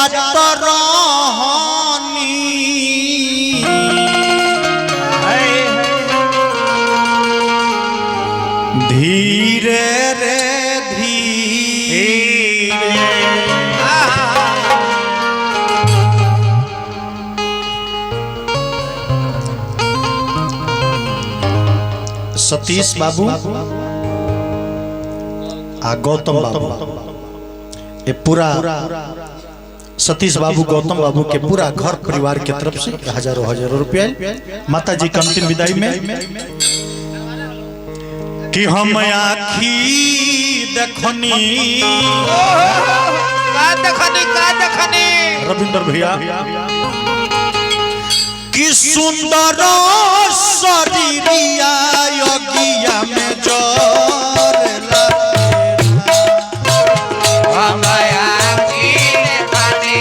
जात रहनी धीरे रे धीरे सतीश बाबू आ गौतम बाबू ये पूरा सतीश बाबू गौतम बाबू के पूरा घर परिवार के तरफ से हजारों हजारों रुपया माता जी की अंतिम विदाई में कि हम आखी देखनी रविंद्र भैया कि सुंदर शरीरिया योगिया में जोरला हम आखी देखनी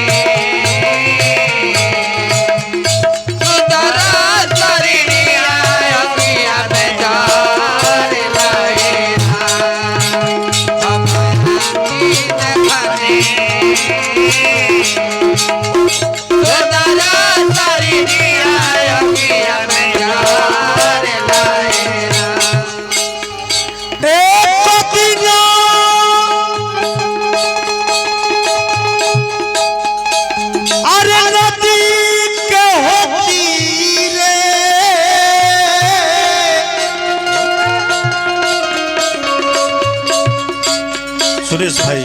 सुंदर शरीरिया योगिया में जोरला हम आखी देखनी सुरेश भाई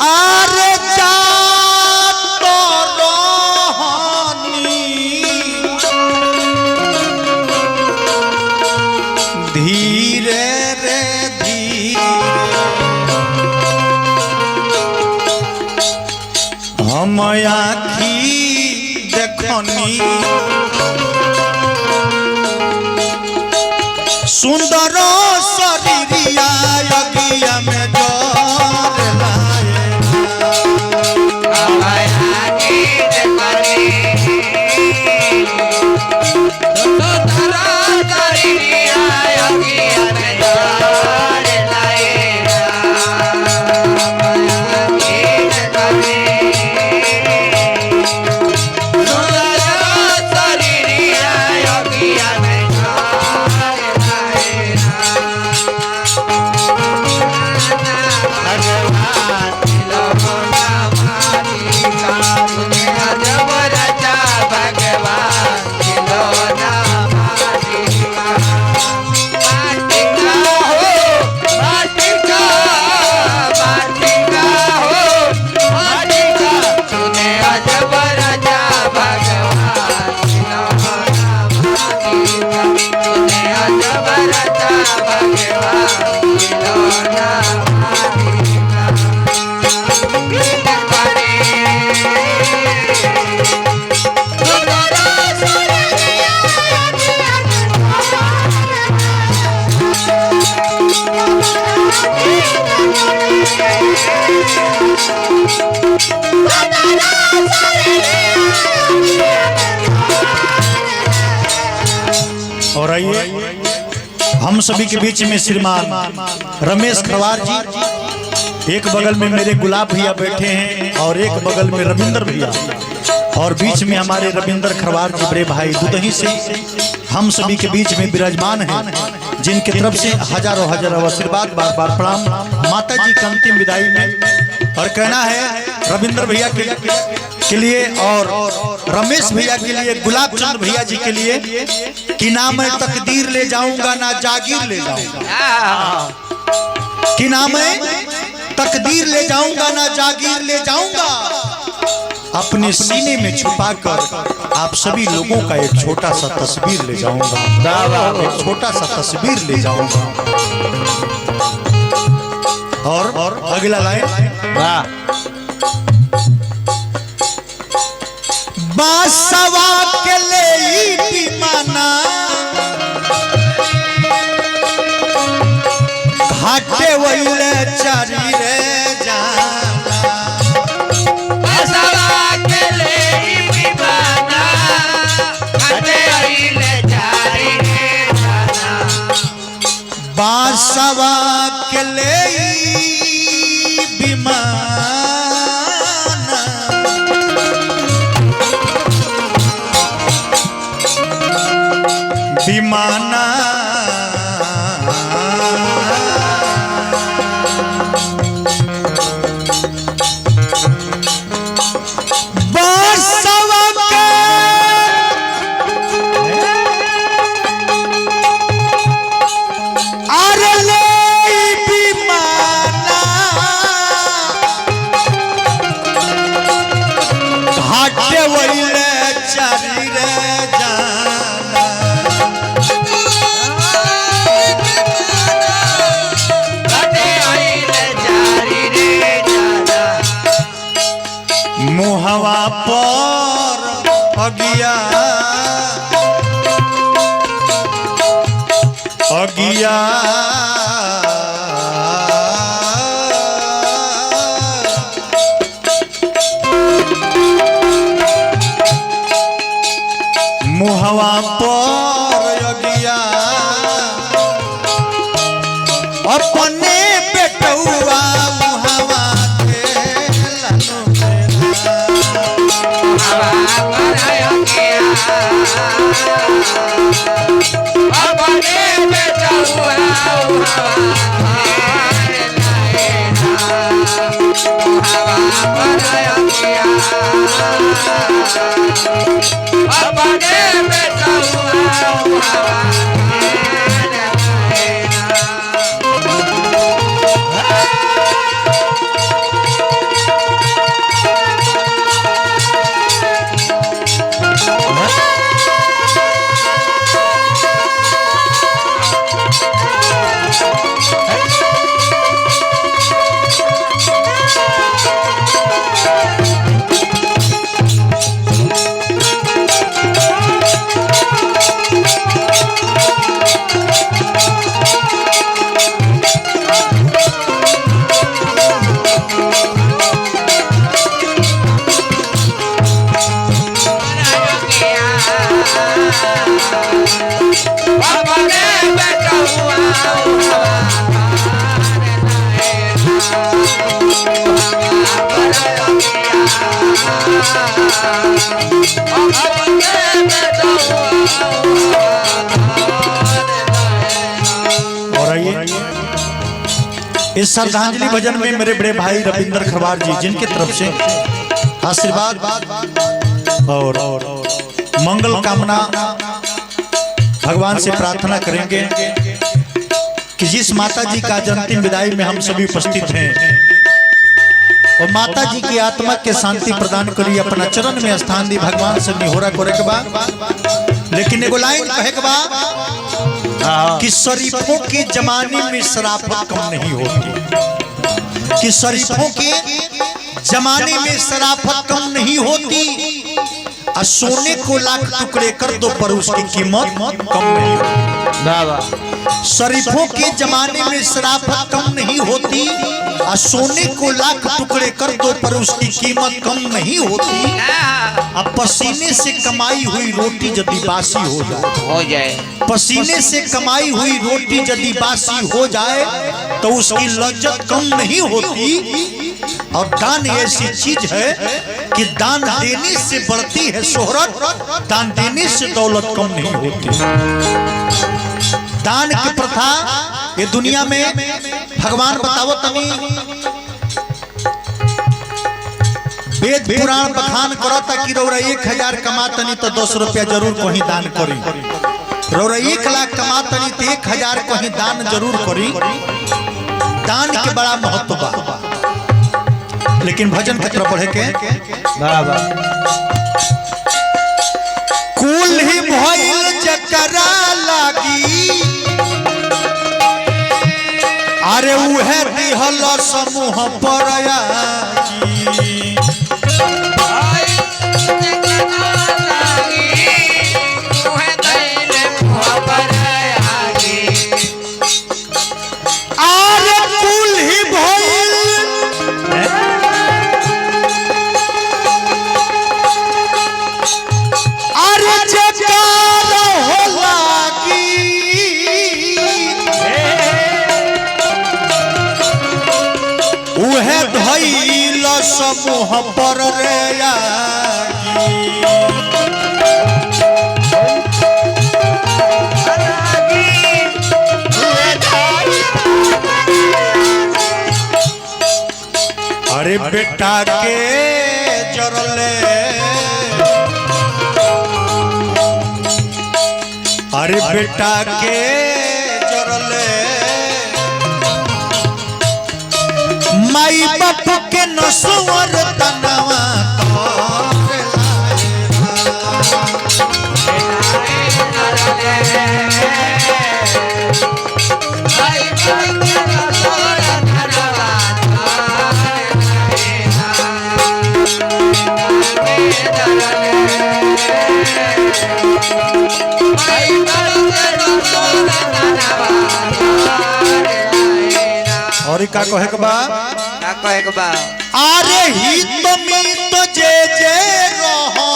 आरे जात रहनी धीरे रे धीरे हम आखी देखनी सुंदर शरीरिया योगिया में जोरला हम आखी देखनी सुंदर शरीरिया योगिया में जोरला हम आखी देखनी सुंदर शरीरिया योगिया में और आइए हम सभी के बीच में श्रीमान रमेश खरवार जी, एक बगल में मेरे गुलाब भैया बैठे हैं और एक बगल में रविंद्र भैया, और बीच में हमारे रविंद्र खरवार जी बड़े भाई दुदही से हम सभी के बीच में विराजमान हैं, जिनके तरफ से हजारों हजारों आशीर्वाद, बार बार प्रणाम माता जी की अंतिम विदाई में। और कहना है रविंद्र भैया के लिए और रमेश भैया के लिए, गुलाब चंद भैया जी के लिए कि ना मैं तकदीर ले जाऊंगा ना जागीर ले जाऊंगा, कि ना मैं तकदीर ले जाऊंगा ना जागीर ले जाऊंगा, अपने सीने में छुपाकर आप सभी लोगों का एक छोटा सा तस्वीर ले जाऊंगा, एक छोटा सा तस्वीर ले जाऊंगा। और अगला लाइन बासवा के ले दीवाना घाटे वैले चारी रे जाना, बासवा के ले दीवाना घाटे वैले चारी रे जाना, बासवा के ले बीमाना विमाना मुहवा पर अगिया अगिया मुहवा पर अगिया अपने बेटुआ मुहवा इस श्रद्धांजलि भजन में मेरे बड़े भाई रविंद्र खरवार जी जिनकी तरफ से आशीर्वाद और मंगल कामना भगवान से प्रार्थना करेंगे कि जिस माता जी का अंतिम विदाई में हम सभी उपस्थित हैं और माता जी की आत्मा के शांति प्रदान करी, अपना चरण में स्थान दी, भगवान से निहोरा करे के बाद। लेकिन एगो लाइन कहे के बाद कि शरीफों के जमाने में शराफत कम नहीं होती, कि शरीफों के जमाने में शराफत कम नहीं होती, और सोने को लाख टुकड़े कर दो पर उसकी कीमत कम नहीं होती। शरीफों के जमाने में शराफत कम नहीं होती, और सोने को लाख टुकड़े कर दो पर उसकी कीमत कम नहीं होती। अब पसीने से कमाई हुई रोटी यदि बासी हो जाए, पसीने से कमाई हुई रोटी यदि बासी हो जाए तो उसकी लज्जत कम नहीं होती। और दान ऐसी चीज है कि दान देने से बढ़ती है शोहरत, दान देने से दौलत कम नहीं होती। दान की प्रथा ये दुनिया में भगवान बतावो तनी वेद पुराण बखान करो ताकि रौरा 1000 कमा तनी तो 10 रुपया जरूर कहीं दान करी, रौरा 1 लाख कमा तनी तो 1000 कहीं दान जरूर करी। दान के बड़ा महत्व बा। लेकिन भजन की तरफ बढ़े के कुल ही भइल जकरा लागी, अरे उहे दिहल समूह पर आगी। अरे कुल ही भइल अरे जकरा हो लागी, उहे धइल समूह पर रे आगी। अरे बेटा के जरले अरे बेटा के जरले माई बाप के नसवर तनवा और का कहे के बा का कहे के बा अरे ही तुमी तो जे जे रहो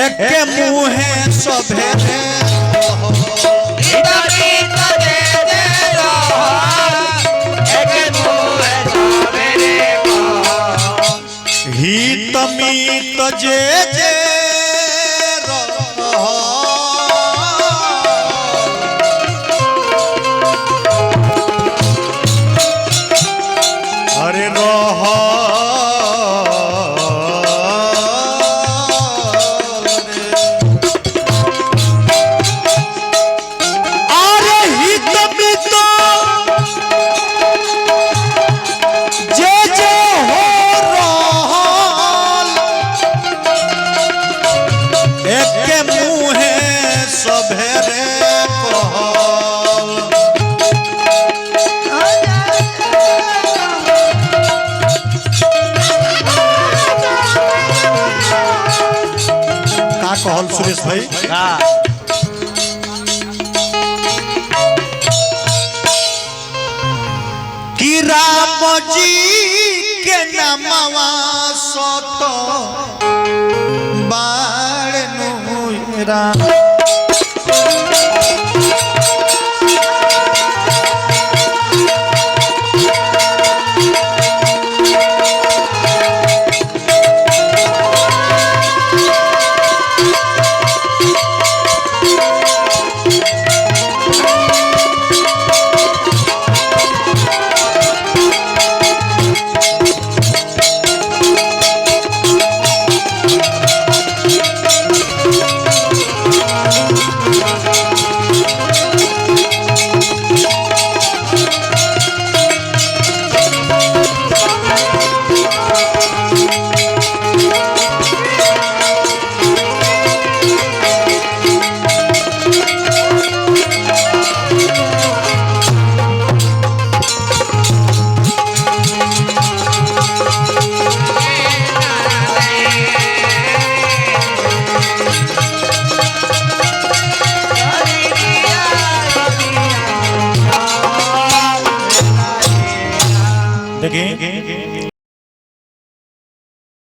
एक के मुहे सभे रे हितमी तो जे जे रहो एक मुहे सभे रे ही तुमी तो जे जे रहो अरे रहो अरे ही तुमी तो जे जे हो रहल एक के मुहे सभे रे कहल का कहल सुरेश भाई कि राम जी के नामवा सत बाड़ नु राम